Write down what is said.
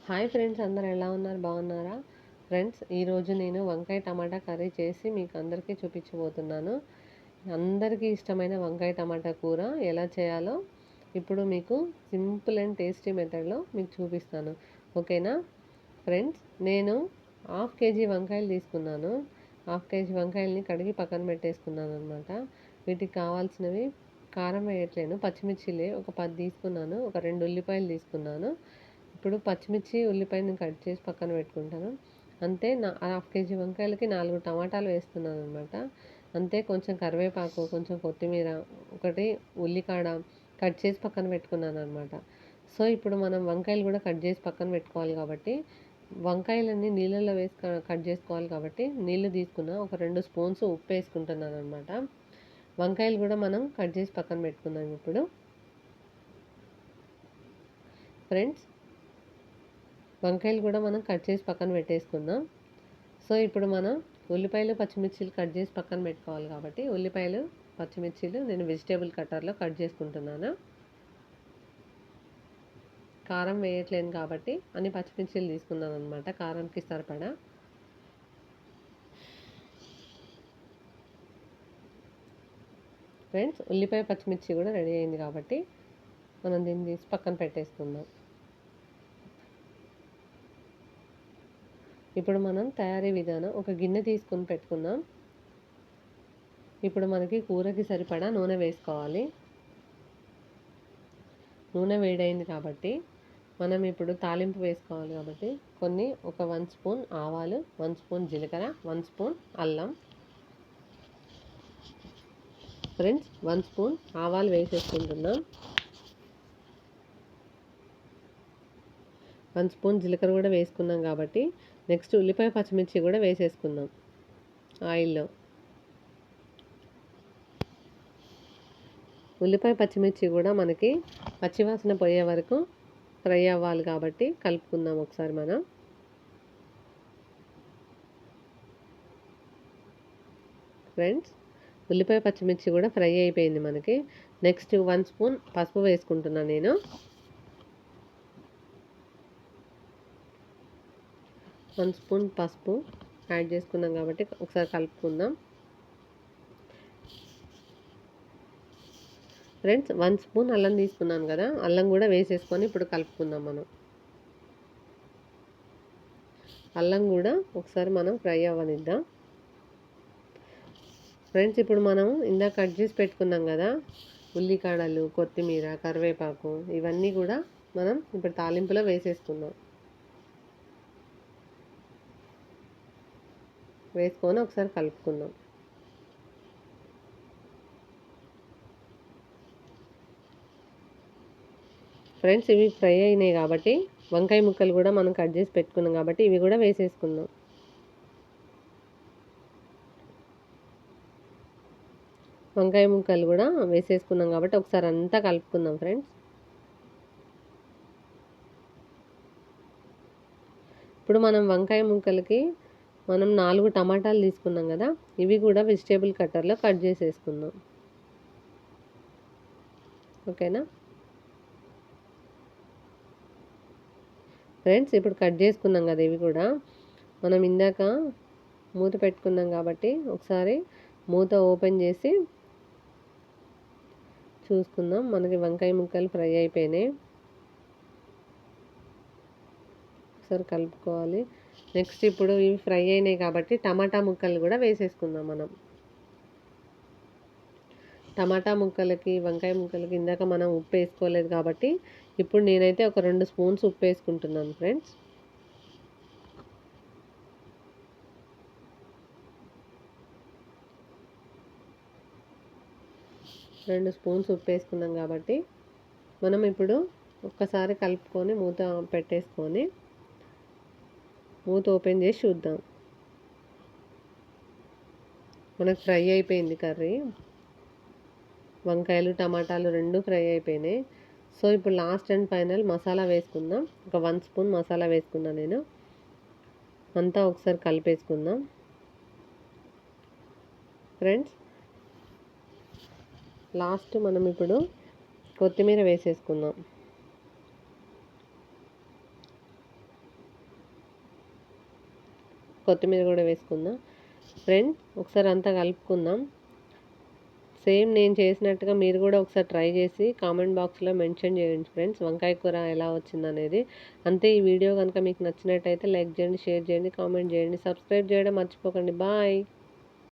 Hi friends, అందరు ఎలా ఉన్నారు? బాగున్నారా? ఫ్రెండ్స్, ఈరోజు నేను వంకాయ టమాటా కర్రీ చేసి మీకు అందరికీ చూపించబోతున్నాను. అందరికీ ఇష్టమైన వంకాయ టమాటా కూర ఎలా చేయాలో ఇప్పుడు మీకు సింపుల్ అండ్ టేస్టీ మెథడ్లో మీకు చూపిస్తాను. ఓకేనా ఫ్రెండ్స్? నేను హాఫ్ కేజీ వంకాయలు తీసుకున్నాను. హాఫ్ కేజీ వంకాయలని కడిగి పక్కన పెట్టేసుకున్నాను అనమాట. వీటికి కావాల్సినవి కారం వేయట్లేను, పచ్చిమిర్చిలే ఒక 10 తీసుకున్నాను, ఒక 2 ఉల్లిపాయలు తీసుకున్నాను. ఇప్పుడు పచ్చిమిర్చి ఉల్లిపాయని కట్ చేసి పక్కన పెట్టుకుంటాను. అంతే, హాఫ్ కేజీ వంకాయలకి 4 టమాటాలు వేస్తున్నాను అనమాట. అంతే, కొంచెం కరివేపాకు, కొంచెం కొత్తిమీర, ఒకటి ఉల్లికాడ కట్ చేసి పక్కన పెట్టుకున్నాను అనమాట. సో ఇప్పుడు మనం వంకాయలు కూడా కట్ చేసి పక్కన పెట్టుకోవాలి కాబట్టి వంకాయలన్నీ నీళ్ళల్లో వేసి కట్ చేసుకోవాలి కాబట్టి నీళ్ళు తీసుకున్న ఒక 2 స్పూన్స్ ఉప్పు వేసుకుంటున్నాను అనమాట. వంకాయలు కూడా మనం కట్ చేసి పక్కన పెట్టుకుందాం. ఇప్పుడు ఫ్రెండ్స్, వంకాయలు కూడా మనం కట్ చేసి పక్కన పెట్టేసుకుందాం. సో ఇప్పుడు మనం ఉల్లిపాయలు పచ్చిమిర్చిలు కట్ చేసి పక్కన పెట్టుకోవాలి కాబట్టి ఉల్లిపాయలు పచ్చిమిర్చిలు నేను వెజిటేబుల్ కట్టర్లో కట్ చేసుకుంటున్నాను. కారం వేయట్లేను కాబట్టి అన్ని పచ్చిమిర్చిలు తీసుకున్నాను అనమాట, కారంకి సరిపడా. ఫ్రెండ్స్, ఉల్లిపాయ పచ్చిమిర్చి కూడా రెడీ అయింది కాబట్టి మనం దీన్ని తీసి పక్కన పెట్టేసుకుందాం. ఇప్పుడు మనం తయారీ విధానం, ఒక గిన్నె తీసుకుని పెట్టుకుందాం. ఇప్పుడు మనకి కూరకి సరిపడా నూనె వేసుకోవాలి. నూనె వేడైంది కాబట్టి మనం ఇప్పుడు తాలింపు వేసుకోవాలి కాబట్టి ఒక 1 స్పూన్ ఆవాలు, 1 స్పూన్ జీలకర్ర, 1 స్పూన్ అల్లం. ఫ్రెండ్స్, 1 స్పూన్ ఆవాలు వేసేసుకుంటున్నాం. 1 స్పూన్ జీలకర్ర కూడా వేసుకున్నాం కాబట్టి నెక్స్ట్ ఉల్లిపాయ పచ్చిమిర్చి కూడా వేసేసుకుందాం ఆయిల్లో. ఉల్లిపాయ పచ్చిమిర్చి కూడా మనకి పచ్చివాసన పోయే వరకు ఫ్రై అవ్వాలి కాబట్టి కలుపుకుందాం ఒకసారి మనం. ఫ్రెండ్స్, ఉల్లిపాయ పచ్చిమిర్చి కూడా ఫ్రై అయిపోయింది మనకి. నెక్స్ట్ 1 స్పూన్ పసుపు వేసుకుంటున్నాను నేను. 1 స్పూన్ పసుపు యాడ్ చేసుకున్నాం కాబట్టి ఒకసారి కలుపుకుందాం. ఫ్రెండ్స్, 1 స్పూన్ అల్లం తీసుకున్నాను కదా, అల్లం కూడా వేసేసుకొని ఇప్పుడు కలుపుకుందాం మనం. అల్లం కూడా ఒకసారి మనం ఫ్రై అవ్వనిద్దాం. ఫ్రెండ్స్, ఇప్పుడు మనం ఇందాక కట్ చేసి పెట్టుకున్నాం కదా ఉల్లికాడలు, కొత్తిమీర, కరివేపాకు, ఇవన్నీ కూడా మనం ఇప్పుడు తాలింపులో వేసేసుకుందాం. వేసుకొని ఒకసారి కలుపుకుందాం. ఫ్రెండ్స్, ఇవి ఫ్రై అయినాయి కాబట్టి వంకాయ ముక్కలు కూడా మనం కట్ చేసి పెట్టుకున్నాం కాబట్టి ఇవి కూడా వేసేసుకుందాం. వంకాయ ముక్కలు కూడా వేసేసుకున్నాం కాబట్టి ఒకసారి అంతా కలుపుకుందాం. ఫ్రెండ్స్, ఇప్పుడు మనం వంకాయ ముక్కలకి మనం 4 టమాటాలు తీసుకున్నాం కదా, ఇవి కూడా వెజిటేబుల్ కట్టర్లో కట్ చేసేసుకుందాం. ఓకేనా ఫ్రెండ్స్? ఇప్పుడు కట్ చేసుకున్నాం కదా, ఇవి కూడా మనం ఇందాక మూత పెట్టుకున్నాం కాబట్టి ఒకసారి మూత ఓపెన్ చేసి చూసుకుందాం. మనకి వంకాయ ముక్కలు ఫ్రై అయిపోయినాయి. ఒకసారి కలుపుకోవాలి. నెక్స్ట్ ఇప్పుడు ఇవి ఫ్రై అయినాయి కాబట్టి టమాటా ముక్కలు కూడా వేసేసుకుందాం మనం. టమాటా ముక్కలకి, వంకాయ ముక్కలకి ఇందాక మనం ఉప్పు వేసుకోలేదు కాబట్టి ఇప్పుడు నేనైతే ఒక 2 స్పూన్స్ ఉప్పు వేసుకుంటున్నాను. ఫ్రెండ్స్, రెండు స్పూన్స్ ఉప్పు వేసుకున్నాం కాబట్టి మనం ఇప్పుడు ఒక్కసారి కలుపుకొని మూత పెట్టేసుకొని మూత ఓపెన్ చేసి చూద్దాం. మనకు ఫ్రై అయిపోయింది కర్రీ. వంకాయలు, టమాటాలు రెండు ఫ్రై అయిపోయినాయి. సో ఇప్పుడు లాస్ట్ అండ్ ఫైనల్ మసాలా వేసుకుందాం. ఒక 1 స్పూన్ మసాలా వేసుకున్నాను నేను. అంతా ఒకసారి కలిపేసుకుందాం. ఫ్రెండ్స్, లాస్ట్ మనం ఇప్పుడు కొత్తిమీర వేసేసుకుందాం. కొత్తిమీర కూడా వేసుకుందాం. ఫ్రెండ్స్ ఒకసారి అంతా కలుపుకుందాం. సేమ్ నేను చేసినట్టుగా మీరు కూడా ఒకసారి ట్రై చేసి కామెంట్ బాక్స్లో మెన్షన్ చేయండి ఫ్రెండ్స్, వంకాయ కూర ఎలా వచ్చిందనేది. అంతే. ఈ వీడియో కనుక మీకు నచ్చినట్టయితే లైక్ చేయండి, షేర్ చేయండి, కామెంట్ చేయండి, సబ్స్క్రైబ్ చేయడం మర్చిపోకండి. బాయ్.